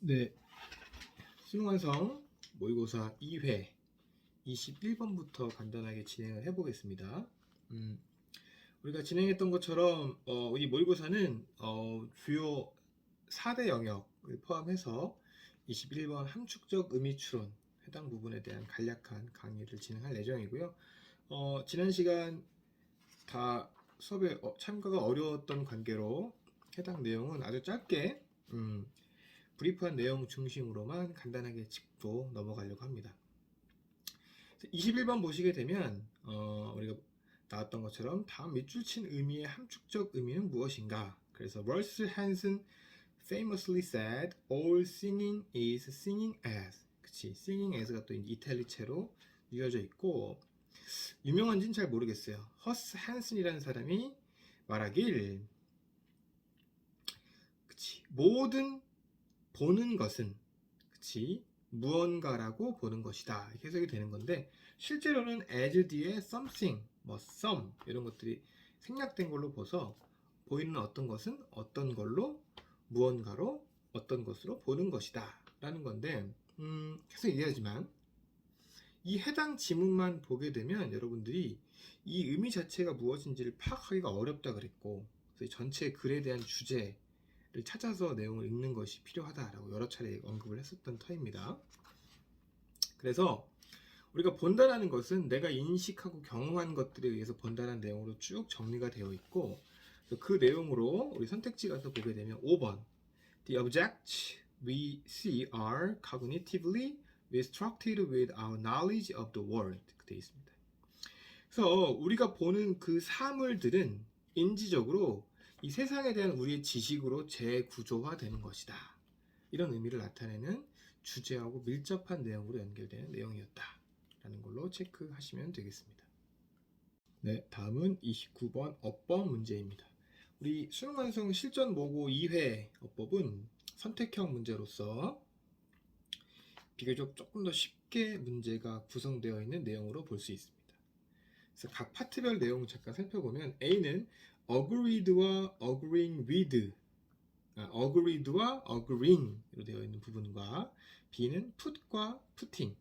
네, 수능 완성 모의고사 2회 21번부터 간단하게 진행을 해보겠습니다. 우리가 진행했던 것처럼 이 모의고사는 주요 4대 영역을 포함해서 21번 함축적 의미 추론 해당 부분에 대한 간략한 강의를 진행할 예정이고요. 지난 시간 다 수업에 참가가 어려웠던 관계로 해당 내용은 아주 짧게 브리프한 내용 중심으로만 간단하게 짚고 넘어가려고 합니다. 21번 보시게 되면 우리가 나왔던 것처럼 다음 밑줄 친 의미의 함축적 의미는 무엇인가? 그래서 월스 한슨 famously said, all singing is singing as. 그치? singing as가 또 이탈리체로 이어져 있고 유명한지는 잘 모르겠어요. 허스 한슨이라는 사람이 말하길, 그치? 모든 보는 것은, 그치? 무언가라고 보는 것이다. 이렇게 해석이 되는 건데, 실제로는 as 뒤에 something, some 이런 것들이 생략된 걸로 봐서 보이는 어떤 것은 어떤 걸로 무언가로 어떤 것으로 보는 것이다 라는 건데, 계속 얘기하지만 이 해당 지문만 보게 되면 여러분들이 이 의미 자체가 무엇인지를 파악하기가 어렵다 그랬고, 그래서 전체 글에 대한 주제를 찾아서 내용을 읽는 것이 필요하다라고 여러 차례 언급을 했었던 터입니다. 그래서 우리가 본다라는 것은 내가 인식하고 경험한 것들에 의해서 본다라는 내용으로 쭉 정리가 되어 있고, 그 내용으로 우리 선택지 가서 보게 되면 5번 The objects we see are cognitively restricted with our knowledge of the world 되어 있습니다. 그래서 우리가 보는 그 사물들은 인지적으로 이 세상에 대한 우리의 지식으로 재구조화되는 것이다. 이런 의미를 나타내는 주제하고 밀접한 내용으로 연결되는 내용이었다 라는 걸로 체크하시면 되겠습니다. 네, 다음은 29번 어법 문제입니다. 우리 수능 완성 실전 모고 2회 어법은 선택형 문제로서 비교적 조금 더 쉽게 문제가 구성되어 있는 내용으로 볼 수 있습니다. 그래서 각 파트별 내용 잠깐 살펴보면 A는 agreed와 agreeing with, agreed와 agreeing으로 되어 있는 부분과 B는 put과 putting,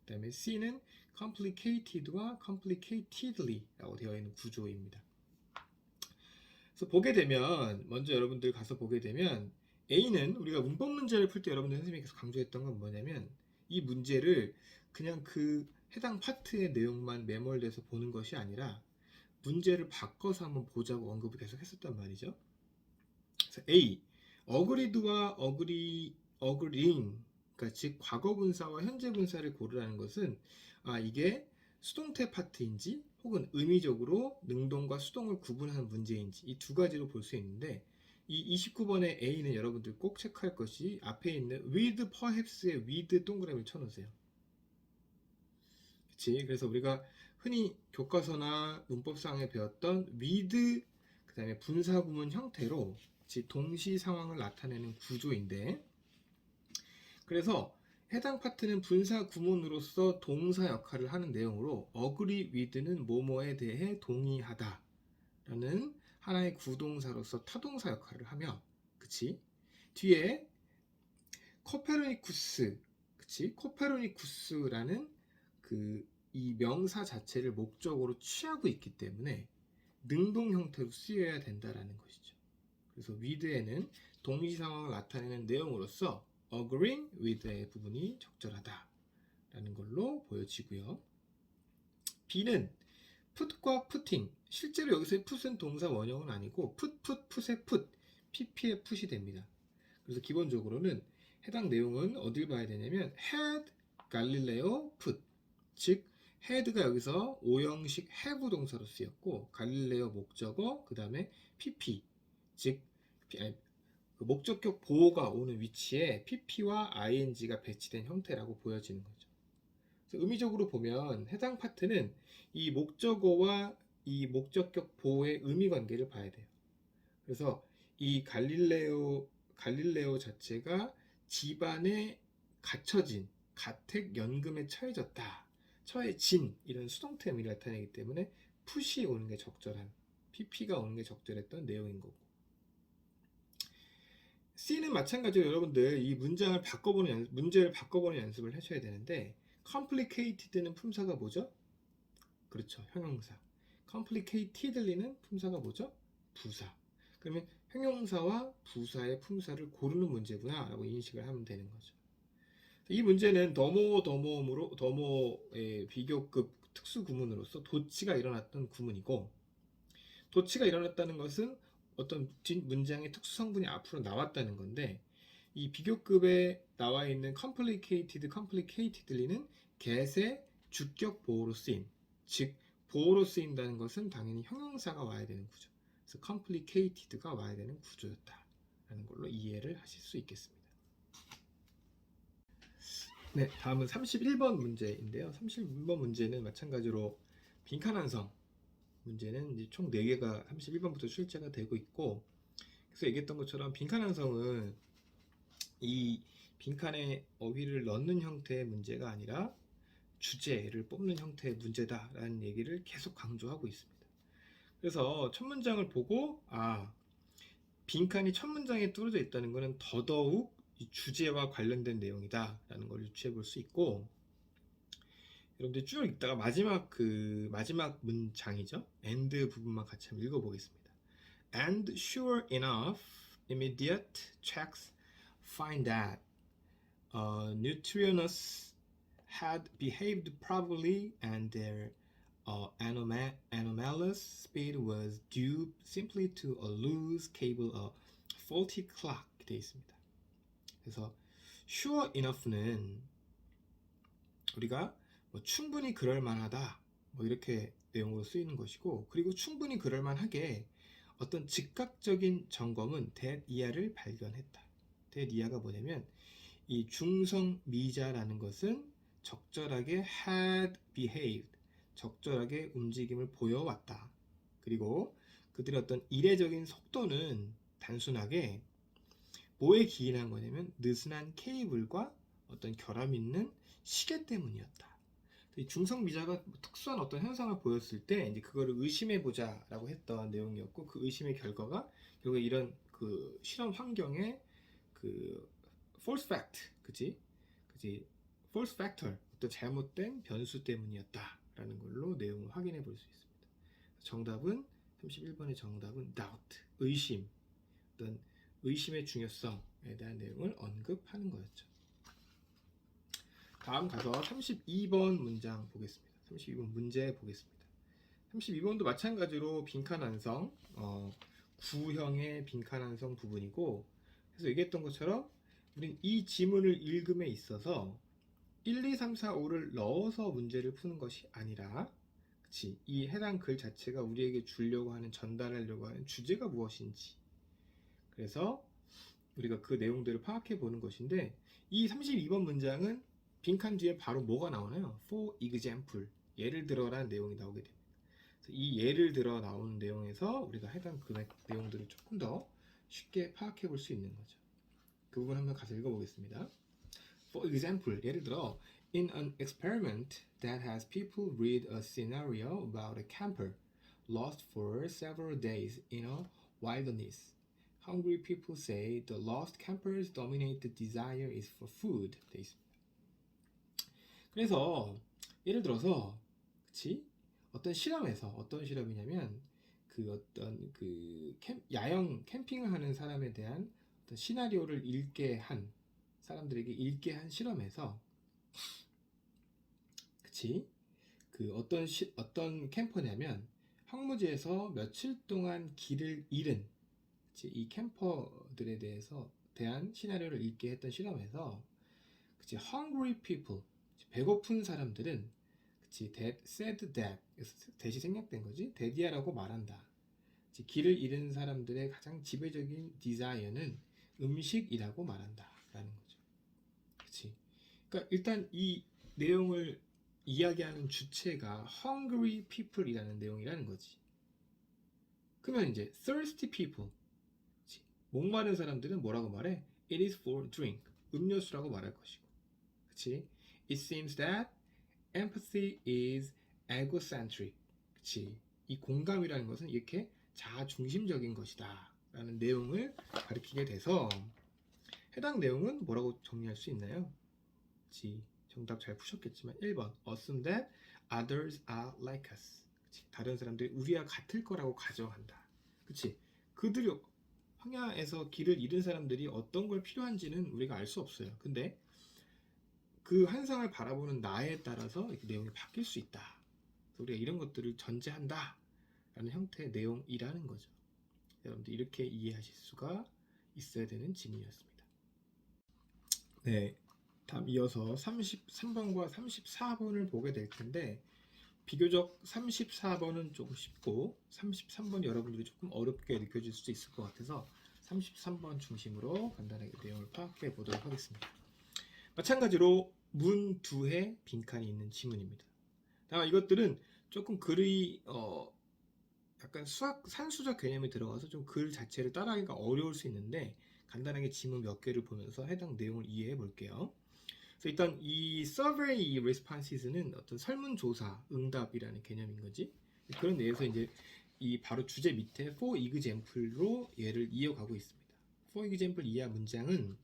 그 다음에 C는 complicated와 complicatedly 라고 되어 있는 구조입니다. 그래서 보게 되면 먼저 여러분들 가서 보게 되면 A는 우리가 문법 문제를 풀 때 여러분들 선생님이 계속 강조했던 건 뭐냐면 이 문제를 그냥 그 해당 파트의 내용만 매몰돼서 보는 것이 아니라 문제를 바꿔서 한번 보자고 언급을 계속 했었단 말이죠. 그래서 A, agreed와 agreeing, 그러니까 즉 과거 분사와 현재 분사를 고르라는 것은 이게 수동태 파트인지 혹은 의미적으로 능동과 수동을 구분하는 문제인지 이 두 가지로 볼 수 있는데, 이 29번의 A는 여러분들 꼭 체크할 것이 앞에 있는 with perhaps의 with 동그라미를 쳐놓으세요. 그치? 그래서 우리가 흔히 교과서나 문법상에 배웠던 with 그 다음에 분사구문 형태로 동시 상황을 나타내는 구조인데, 그래서 해당 파트는 분사 구문으로서 동사 역할을 하는 내용으로 agree with는 뭐뭐에 대해 동의하다 라는 하나의 구동사로서 타동사 역할을 하며, 그치? 뒤에 코페르니쿠스, 그치? 코페르니쿠스라는 이 명사 자체를 목적으로 취하고 있기 때문에 능동 형태로 쓰여야 된다라는 것이죠. 그래서 with에는 동시 상황을 나타내는 내용으로서 agreeing with의 부분이 적절하다라는 걸로 보여지고요. B는 put과 putting, 실제로 여기서의 put은 동사 원형은 아니고 put의 put, pp의 put이 됩니다. 그래서 기본적으로는 해당 내용은 어딜 봐야 되냐면 had 갈릴레오 put, 즉 had가 여기서 오형식 have 동사로 쓰였고 갈릴레오 목적어, 그 다음에 pp, 즉 목적격 보호가 오는 위치에 pp와 ing가 배치된 형태라고 보여지는 거죠. 그래서 의미적으로 보면 해당 파트는 이 목적어와 이 목적격 보호의 의미 관계를 봐야 돼요. 그래서 이 갈릴레오 자체가 집안에 갇혀진, 가택 연금에 처해졌다, 처해진 이런 수동태 의미를 나타내기 때문에 풋이 오는 게 적절한, pp가 오는 게 적절했던 내용인 거고, C는 마찬가지로 여러분들 이 문제를 바꿔보는 연습을 하셔야 되는데 complicated는 품사가 뭐죠? 그렇죠. 형용사. complicatedly는 품사가 뭐죠? 부사. 그러면 형용사와 부사의 품사를 고르는 문제구나 라고 인식을 하면 되는 거죠. 이 문제는 더모의 비교급 특수 구문으로서 도치가 일어났던 구문이고, 도치가 일어났다는 것은 어떤 문장의 특수 성분이 앞으로 나왔다는 건데, 이 비교급에 나와 있는 complicatedly는 get의 주격 보호로 쓰임, 즉 보호로 쓰인다는 것은 당연히 형용사가 와야 되는 구조. 그래서 complicated가 와야 되는 구조였다라는 걸로 이해를 하실 수 있겠습니다. 네, 다음은 31번 문제인데요. 31번 문제는 마찬가지로 빈칸한성 문제는 이제 총 4개가 31번부터 출제가 되고 있고, 그래서 얘기했던 것처럼 빈칸한성은 이 빈칸에 어휘를 넣는 형태의 문제가 아니라 주제를 뽑는 형태의 문제다라는 얘기를 계속 강조하고 있습니다. 그래서 첫 문장을 보고 빈칸이 첫 문장에 뚫어져 있다는 것은 더더욱 이 주제와 관련된 내용이다 라는 걸 유추해 볼 수 있고, 여러분들 쭉 읽다가 마지막 문장이죠. and 부분만 같이 한번 읽어보겠습니다. And sure enough, immediate checks find that Neutrinos had behaved properly and their anomalous speed was due simply to a loose cable, a faulty clock 되어 있습니다. 그래서 sure enough는 우리가 충분히 그럴만하다 이렇게 내용으로 쓰이는 것이고, 그리고 충분히 그럴만하게 어떤 즉각적인 점검은 that 이하를 발견했다. that 이하가 뭐냐면 이 중성미자라는 것은 적절하게 had behaved, 적절하게 움직임을 보여왔다. 그리고 그들의 어떤 이례적인 속도는 단순하게 뭐에 기인한 거냐면 느슨한 케이블과 어떤 결함 있는 시계 때문이었다. 이 중성미자가 특수한 어떤 현상을 보였을 때 이제 그거를 의심해보자라고 했던 내용이었고, 그 의심의 결과가 결국 이런 그 실험 환경에 그 false fact, 그치? false factor, 어떤 잘못된 변수 때문이었다라는 걸로 내용을 확인해 볼 수 있습니다. 정답은 31번의 정답은 doubt, 의심, 어떤 의심의 중요성에 대한 내용을 언급하는 거였죠. 다음 가서 32번 문장 보겠습니다. 32번 문제 보겠습니다. 32번도 마찬가지로 빈칸한성, 구형의 빈칸한성 부분이고, 그래서 얘기했던 것처럼 우린 이 지문을 읽음에 있어서 1, 2, 3, 4, 5를 넣어서 문제를 푸는 것이 아니라, 이 해당 글 자체가 우리에게 주려고 하는, 전달하려고 하는 주제가 무엇인지, 그래서 우리가 그 내용들을 파악해 보는 것인데, 이 32번 문장은 빈칸 뒤에 바로 뭐가 나오나요? For example, 예를 들어라는 내용이 나오게 됩니다. 그래서 이 예를 들어 나오는 내용에서 우리가 해당 그 내용들을 조금 더 쉽게 파악해 볼 수 있는 거죠. 그 부분 한번 가서 읽어보겠습니다. For example, 예를 들어 In an experiment that has people read a scenario about a camper lost for several days in a wilderness. Hungry people say the lost camper's dominant desire is for food. 돼 있습니다. 그래서 예를 들어서 어떤 실험에서 어떤 실험이냐면 야영 캠핑을 하는 사람에 대한 어떤 시나리오를 읽게 한 사람들에게 읽게 한 실험에서 어떤 캠퍼냐면 황무지에서 며칠 동안 길을 잃은 이 캠퍼들에 대한 시나리오를 읽게 했던 실험에서 hungry people, 배고픈 사람들은 that said that, that이 생략된 거지, that이야라고 말한다. 길을 잃은 사람들의 가장 지배적인 desire는 음식이라고 말한다 라는 거죠. 그러니까 일단 이 내용을 이야기하는 주체가 hungry people 이라는 내용이라는 거지. 그러면 이제 thirsty people, 목마른 사람들은 뭐라고 말해? It is for drink, 음료수라고 말할 것이고, It seems that empathy is egocentric. 이 공감이라는 것은 이렇게 자아중심적인 것이다 라는 내용을 가리키게 돼서 해당 내용은 뭐라고 정리할 수 있나요? 그치. 정답 잘 푸셨겠지만 1번 assume that others are like us. 그치. 다른 사람들이 우리와 같을 거라고 가정한다. 그치. 그들이 황야에서 길을 잃은 사람들이 어떤 걸 필요한지는 우리가 알 수 없어요. 근데 그 환상을 바라보는 나에 따라서 이렇게 내용이 바뀔 수 있다. 그래서 우리가 이런 것들을 전제한다 라는 형태의 내용이라는 거죠. 여러분들 이렇게 이해하실 수가 있어야 되는 지문이었습니다. 네, 다음 이어서 33번과 34번을 보게 될 텐데 비교적 34번은 조금 쉽고 33번 여러분들이 조금 어렵게 느껴질 수도 있을 것 같아서 33번 중심으로 간단하게 내용을 파악해 보도록 하겠습니다. 마찬가지로 문 두 해 빈칸이 있는 지문입니다. 다만 이것들은 조금 글의 약간 산수적 개념이 들어가서 좀 글 자체를 따라하기가 어려울 수 있는데 간단하게 지문 몇 개를 보면서 해당 내용을 이해해 볼게요. 그래서 일단 이 survey responses는 어떤 설문조사, 응답이라는 개념인 거지. 그런 내에서 이제 이 바로 주제 밑에 for example로 얘를 이어가고 있습니다. for example 이하 문장은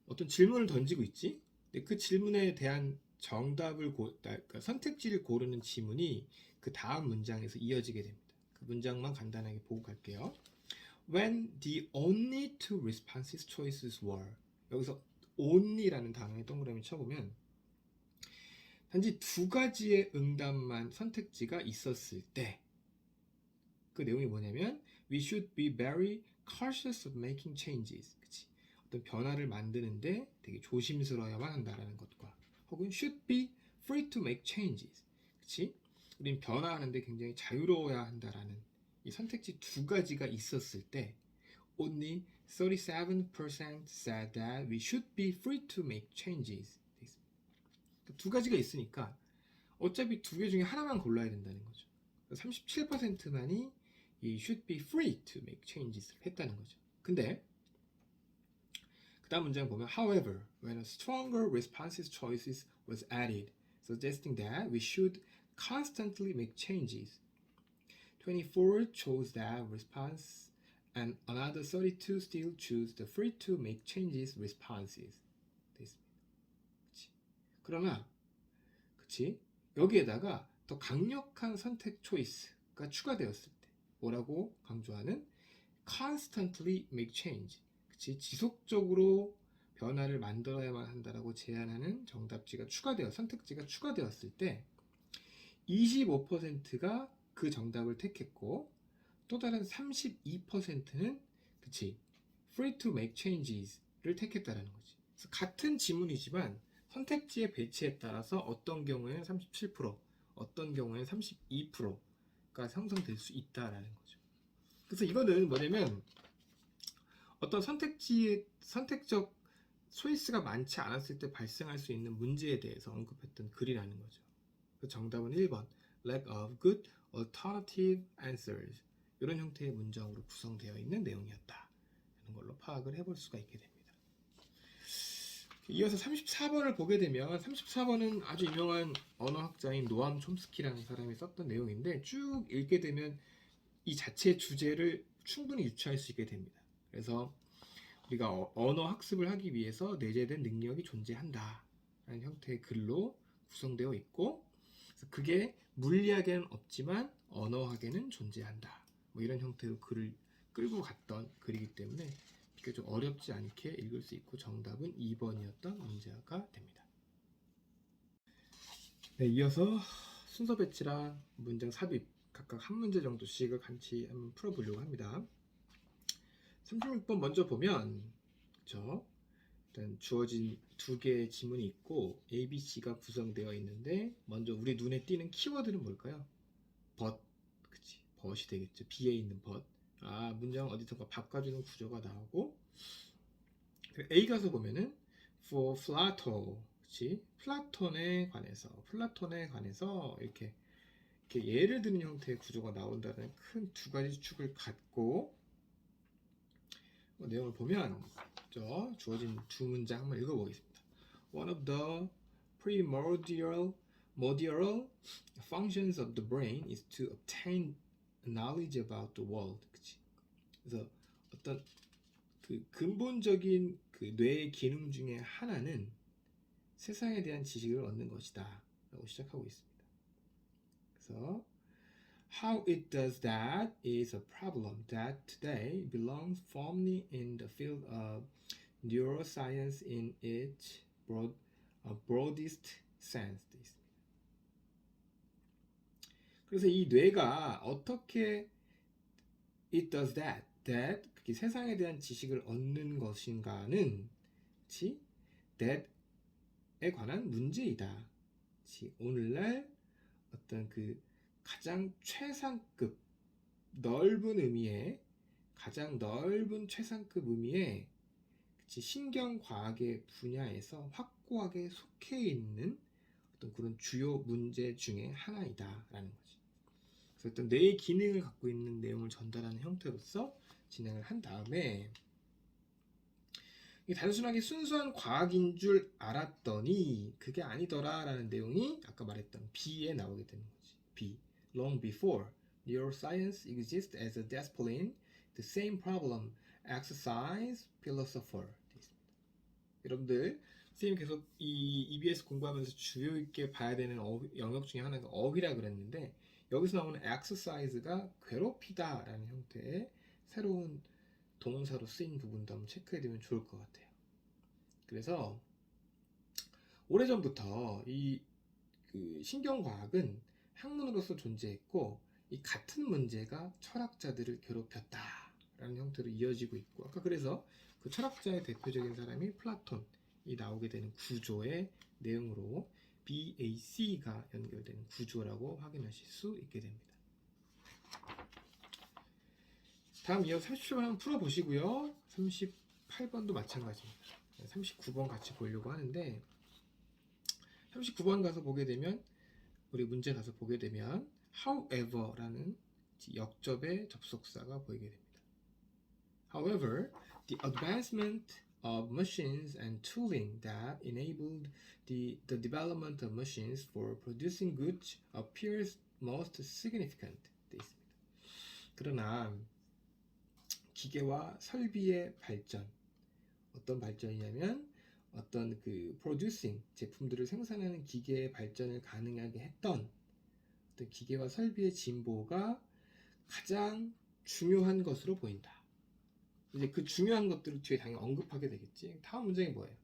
어떤 질문을 던지고 있지. 근데 그 질문에 대한 정답을 그러니까 선택지를 고르는 지문이 그 다음 문장에서 이어지게 됩니다. 그 문장만 간단하게 보고 갈게요. When the only two responses choices were 여기서 only라는 단어에 동그라미 쳐보면 단지 두 가지의 응답만 선택지가 있었을 때 그 내용이 뭐냐면 We should be very cautious of making changes. 그치? 어떤 변화를 만드는데 되게 조심스러워야만 한다라는 것과 혹은 should be free to make changes. 그치? 우린 변화하는데 굉장히 자유로워야 한다라는 이 선택지 두 가지가 있었을 때 Only 37% said that we should be free to make changes. 두 가지가 있으니까 어차피 두 개 중에 하나만 골라야 된다는 거죠. 37%만이 이 should be free to make changes를 했다는 거죠. 근데 그 다음 문장 보면 However, when a stronger responses choices was added, suggesting that we should constantly make changes, 24 chose that response and another 32 still choose the free to make changes responses. 그치? 그러나 그치? 여기에다가 더 강력한 선택 초이스가 추가되었을 때 뭐라고 강조하는 constantly make change. 그치? 지속적으로 변화를 만들어야만 한다라고 제안하는 정답지가 선택지가 추가되었을 때 25%가 그 정답을 택했고 또 다른 32%는 그치? free to make changes를 택했다라는 거지. 그래서 같은 지문이지만 선택지의 배치에 따라서 어떤 경우에는 37%, 어떤 경우에는 32%가 형성될 수 있다라는 거죠. 그래서 이거는 뭐냐면 어떤 선택적 초이스가 많지 않았을 때 발생할 수 있는 문제에 대해서 언급했던 글이라는 거죠. 그 정답은 1번 lack of good alternative answers 이런 형태의 문장으로 구성되어 있는 내용이었다 라는 걸로 파악을 해볼 수가 있게 됩니다. 이어서 34번을 보게 되면 34번은 아주 유명한 언어학자인 노암 촘스키라는 사람이 썼던 내용인데 쭉 읽게 되면 이 자체의 주제를 충분히 유추할 수 있게 됩니다. 그래서 우리가 언어 학습을 하기 위해서 내재된 능력이 존재한다 라는 형태의 글로 구성되어 있고 그게 물리학에는 없지만 언어학에는 존재한다 뭐 이런 형태로 글을 끌고 갔던 글이기 때문에 비교적 어렵지 않게 읽을 수 있고 정답은 2번이었던 문제가 됩니다. 네, 이어서 순서 배치랑 문장 삽입 각각 한 문제 정도씩을 같이 한번 풀어보려고 합니다. 36번 먼저 보면 그렇죠? 일단 주어진 두 개의 지문이 있고 A, B, C가 구성되어 있는데 먼저 우리 눈에 띄는 키워드는 뭘까요? but, 그치? but이 되겠죠. B에 있는 but. 문장 어디선가 바꿔주는 구조가 나오고 A 가서 보면은 for Plato, 그치? 플라톤에 관해서 이렇게 예를 드는 형태의 구조가 나온다는 큰 두 가지 축을 갖고 내용을 보면 주어진 두 문장 한번 읽어보겠습니다. One of the primordial functions of the brain is to obtain knowledge about the world. 그치? 그래서 어떤 그 근본적인 그 뇌의 기능 중에 하나는 세상에 대한 지식을 얻는 것이다 라고 시작하고 있습니다. 그래서 How it does that is a problem that today belongs firmly in the field of neuroscience in its broadest sense. 그래서 이 뇌가 어떻게 it does that 그게 세상에 대한 지식을 얻는 것인가는 그치? that에 관한 문제이다. 그치? 오늘날 어떤 그 가장 최상급 넓은 의미의 가장 넓은 최상급 의미의 그치? 신경과학의 분야에서 확고하게 속해 있는 어떤 그런 주요 문제 중에 하나이다라는 거지. 그래서 어떤 뇌의 기능을 갖고 있는 내용을 전달하는 형태로서 진행을 한 다음에 단순하게 순수한 과학인 줄 알았더니 그게 아니더라라는 내용이 아까 말했던 B에 나오게 되는 거지. B. Long before neuroscience exists as a discipline, the same problem exercise philosopher. 여러분들 선생님 계속 이 EBS 공부하면서 주요 있게 봐야 되는 영역 중에 하나가 어휘라 그랬는데 여기서 나오는 exercise가 괴롭히다 라는 형태의 새로운 동사로 쓰인 부분도 한번 체크해두면 좋을 것 같아요. 그래서 오래전부터 그 신경과학은 학문으로서 존재했고 이 같은 문제가 철학자들을 괴롭혔다 라는 형태로 이어지고 있고 아까 그래서 그 철학자의 대표적인 사람이 플라톤이 나오게 되는 구조의 내용으로 BAC가 연결되는 구조라고 확인하실 수 있게 됩니다. 다음 이어 37번 한번 풀어보시고요. 38번도 마찬가지입니다. 39번 같이 보려고 하는데 39번 가서 보게 되면 우리 문제 가서 보게 되면 however라는 역접의 접속사가 보이게 됩니다. However, the advancement of machines and tooling that enabled the development of machines for producing goods appears most significant. 되어 있습니다. 그러나 기계와 설비의 발전, 어떤 발전이냐면 어떤 그 producing 제품들을 생산하는 기계의 발전을 가능하게 했던 어떤 기계와 설비의 진보가 가장 중요한 것으로 보인다. 이제 그 중요한 것들을 뒤에 당연히 언급하게 되겠지. 다음 문장이 뭐예요?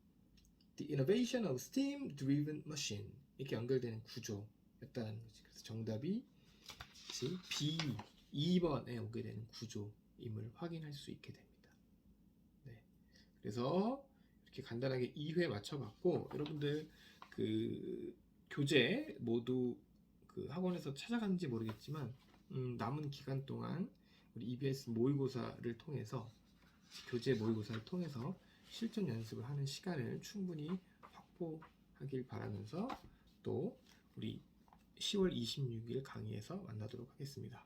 The innovation of steam-driven machine 이렇게 연결되는 구조였다는 거지. 그래서 정답이 B 2번에 오게 되는 구조임을 확인할 수 있게 됩니다. 네. 그래서 이렇게 간단하게 2회 맞춰봤고 여러분들 그 교재 모두 그 학원에서 찾아갔는지 모르겠지만 남은 기간 동안 우리 EBS 모의고사를 통해서 교재 모의고사를 통해서 실전 연습을 하는 시간을 충분히 확보하길 바라면서 또 우리 10월 26일 강의에서 만나도록 하겠습니다.